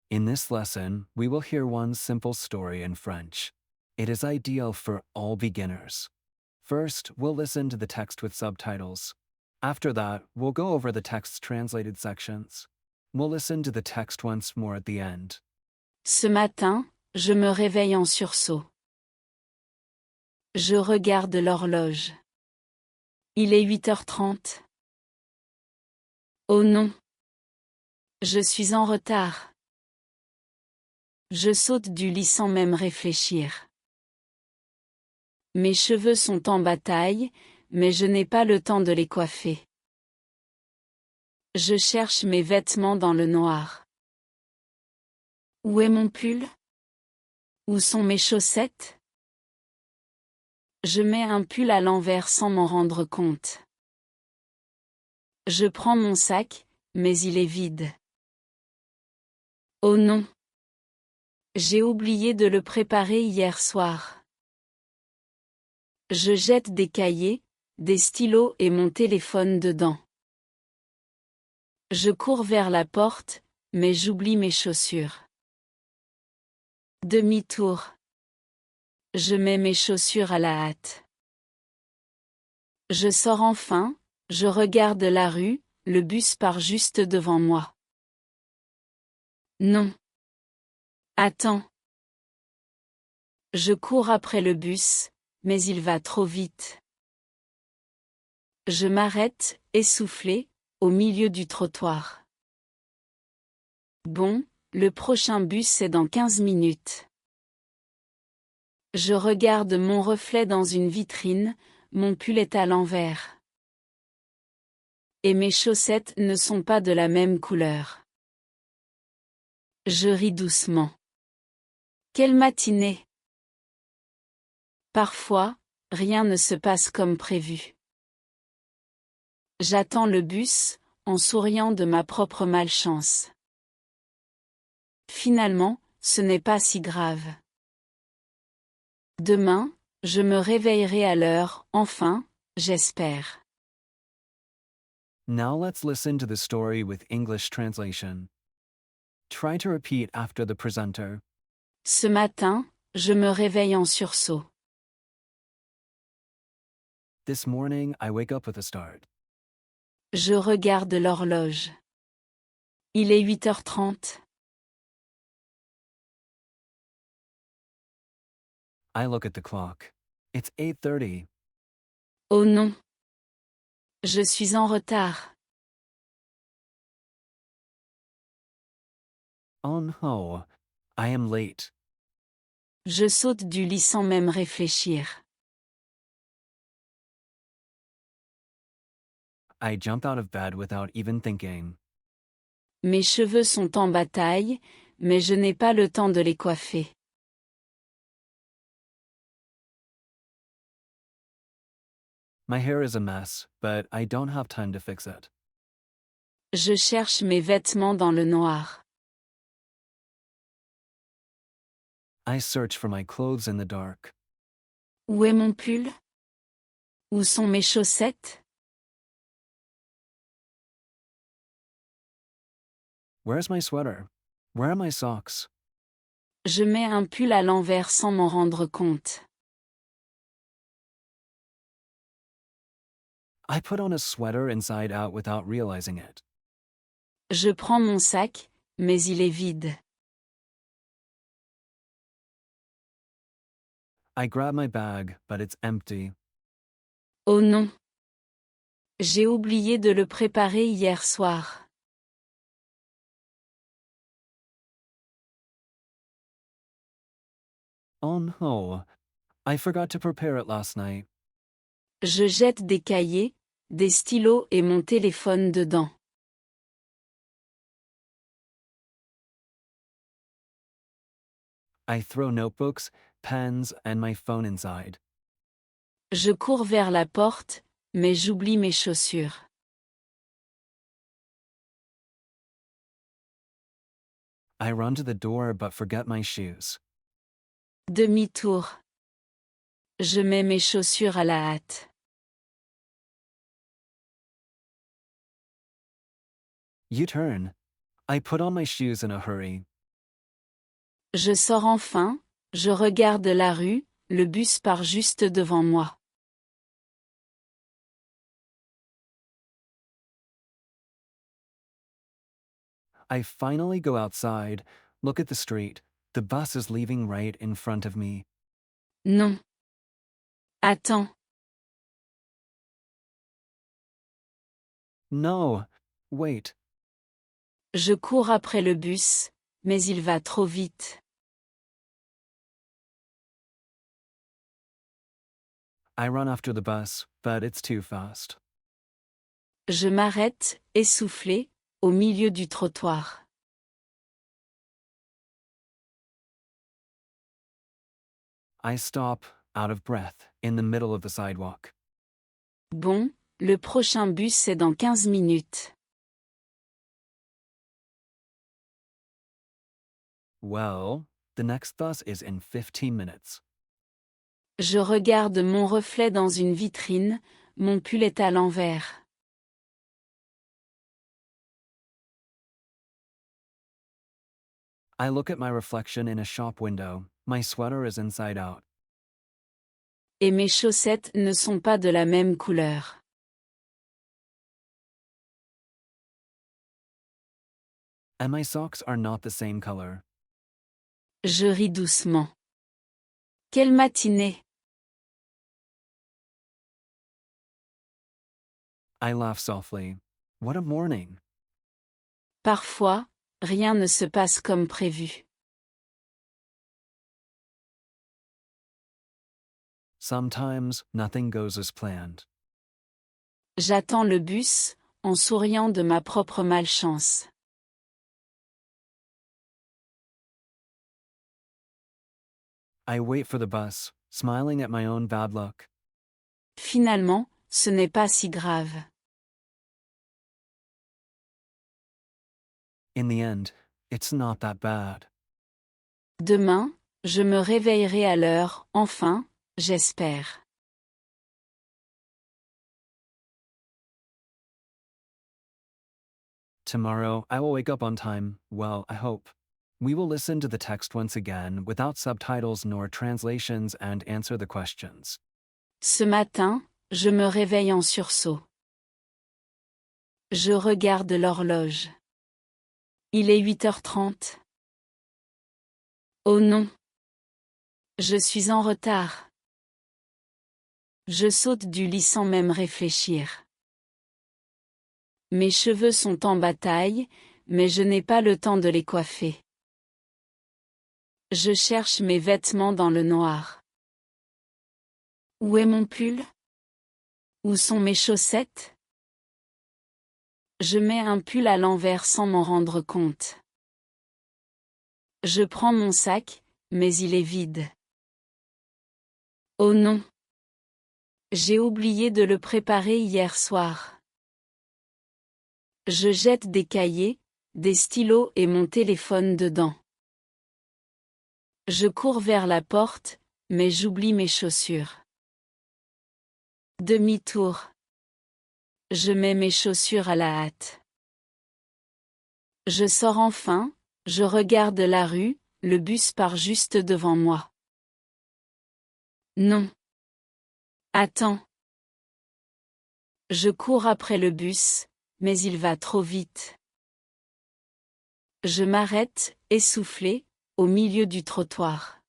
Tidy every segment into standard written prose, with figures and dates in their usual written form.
In this lesson, we will hear one simple story in French. It is ideal for all beginners. First, we'll listen to the text with subtitles. After that, we'll go over the text's translated sections. We'll listen to the text once more at the end. Ce matin, je me réveille en sursaut. Je regarde l'horloge. Il est 8h30. Oh non! Je suis en retard. Je saute du lit sans même réfléchir. Mes cheveux sont en bataille, mais je n'ai pas le temps de les coiffer. Je cherche mes vêtements dans le noir. Où est mon pull? Où sont mes chaussettes? Je mets un pull à l'envers sans m'en rendre compte. Je prends mon sac, mais il est vide. Oh non! J'ai oublié de le préparer hier soir. Je jette des cahiers, des stylos et mon téléphone dedans. Je cours vers la porte, mais j'oublie mes chaussures. Demi-tour. Je mets mes chaussures à la hâte. Je sors enfin, je regarde la rue, le bus part juste devant moi. Non. Attends. Je cours après le bus, mais il va trop vite. Je m'arrête, essoufflé, au milieu du trottoir. Bon, le prochain bus est dans 15 minutes. Je regarde mon reflet dans une vitrine, mon pull est à l'envers. Et mes chaussettes ne sont pas de la même couleur. Je ris doucement. Quelle matinée! Parfois, rien ne se passe comme prévu. J'attends le bus, en souriant de ma propre malchance. Finalement, ce n'est pas si grave. Demain, je me réveillerai à l'heure, enfin, j'espère. Now let's listen to the story with English translation. Try to repeat after the presenter. Ce matin, je me réveille en sursaut. This morning, I wake up with a start. Je regarde l'horloge. Il est 8h30. I look at the clock. It's 8:30. Oh non! Je suis en retard. Oh no, I am late. Je saute du lit sans même réfléchir. I jump out of bed without even thinking. Mes cheveux sont en bataille, mais je n'ai pas le temps de les coiffer. My hair is a mess, but I don't have time to fix it. Je cherche mes vêtements dans le noir. I search for my clothes in the dark. Où est mon pull? Où sont mes chaussettes? Where's my sweater? Where are my socks? Je mets un pull à l'envers sans m'en rendre compte. I put on a sweater inside out without realizing it. Je prends mon sac, mais il est vide. I grab my bag, but it's empty. Oh non! J'ai oublié de le préparer hier soir. Oh no, I forgot to prepare it last night. Je jette des cahiers, des stylos et mon téléphone dedans. I throw notebooks, pens, and my phone inside. Je cours vers la porte, mais j'oublie mes chaussures. I run to the door but forget my shoes. Demi-tour. Je mets mes chaussures à la hâte. U-turn. I put on my shoes in a hurry. Je sors enfin, je regarde la rue, le bus part juste devant moi. I finally go outside, look at the street. The bus is leaving right in front of me. Non. Attends, No! Wait. je cours après le bus, mais il va trop vite. I run after the bus, but it's too fast. Je m'arrête, essoufflé, au milieu du trottoir. I stop, out of breath, in the middle of the sidewalk. Bon, le prochain bus est dans 15 minutes. Well, the next bus is in 15 minutes. Je regarde mon reflet dans une vitrine, mon pull est à l'envers. I look at my reflection in a shop window. My sweater is inside out. Et mes chaussettes ne sont pas de la même couleur. And my socks are not the same color. Je ris doucement. Quelle matinée! I laugh softly. What a morning! Parfois, rien ne se passe comme prévu. Sometimes, nothing goes as planned. J'attends le bus, en souriant de ma propre malchance. I wait for the bus, smiling at my own bad luck. Finalement, ce n'est pas si grave. In the end, it's not that bad. Demain, je me réveillerai à l'heure, enfin, j'espère. Tomorrow, I will wake up on time, well, I hope. We will listen to the text once again without subtitles nor translations and answer the questions. Ce matin, je me réveille en sursaut. Je regarde l'horloge. Il est 8h30. Oh non! Je suis en retard. Je saute du lit sans même réfléchir. Mes cheveux sont en bataille, mais je n'ai pas le temps de les coiffer. Je cherche mes vêtements dans le noir. Où est mon pull? Où sont mes chaussettes? Je mets un pull à l'envers sans m'en rendre compte. Je prends mon sac, mais il est vide. Oh non! J'ai oublié de le préparer hier soir. Je jette des cahiers, des stylos et mon téléphone dedans. Je cours vers la porte, mais j'oublie mes chaussures. Demi-tour. Je mets mes chaussures à la hâte. Je sors enfin, je regarde la rue, le bus part juste devant moi. Non. Attends. Je cours après le bus, mais il va trop vite. Je m'arrête, essoufflé, au milieu du trottoir.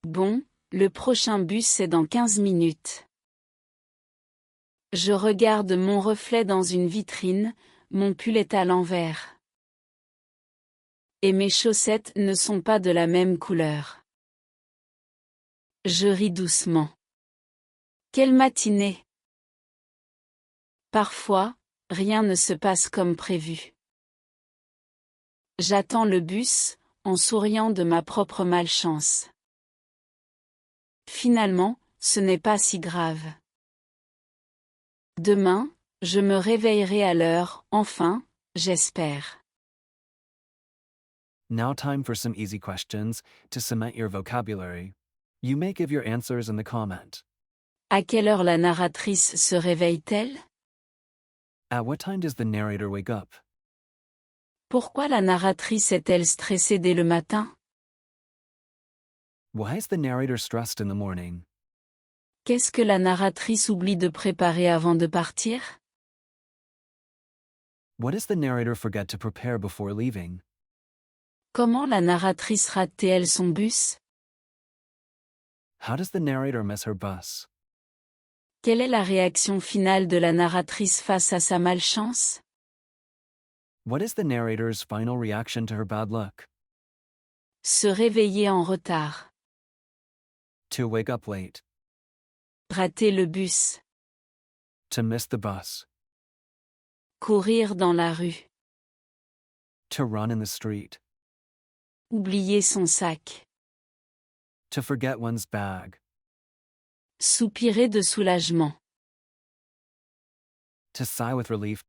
Bon, le prochain bus est dans 15 minutes. Je regarde mon reflet dans une vitrine, mon pull est à l'envers. Et mes chaussettes ne sont pas de la même couleur. Je ris doucement. Quelle matinée! Parfois, rien ne se passe comme prévu. J'attends le bus, en souriant de ma propre malchance. Finalement, ce n'est pas si grave. Demain, je me réveillerai à l'heure, enfin, j'espère. Now time for some easy questions to cement your vocabulary. You may give your answers in the comment. À quelle heure la narratrice se réveille-t-elle? At what time does the narrator wake up? Pourquoi la narratrice est-elle stressée dès le matin? Why is the narrator stressed in the morning? Qu'est-ce que la narratrice oublie de préparer avant de partir? What does the narrator forget to prepare before leaving? Comment la narratrice rate-t-elle son bus? How does the narrator miss her bus? Quelle est la réaction finale de la narratrice face à sa malchance? What is the narrator's final reaction to her bad luck? Se réveiller en retard. To wake up late. Rater le bus. To miss the bus. Courir dans la rue. To run in the street. Oublier son sac. To forget one's bag. Soupirer de soulagement. To sigh with relief.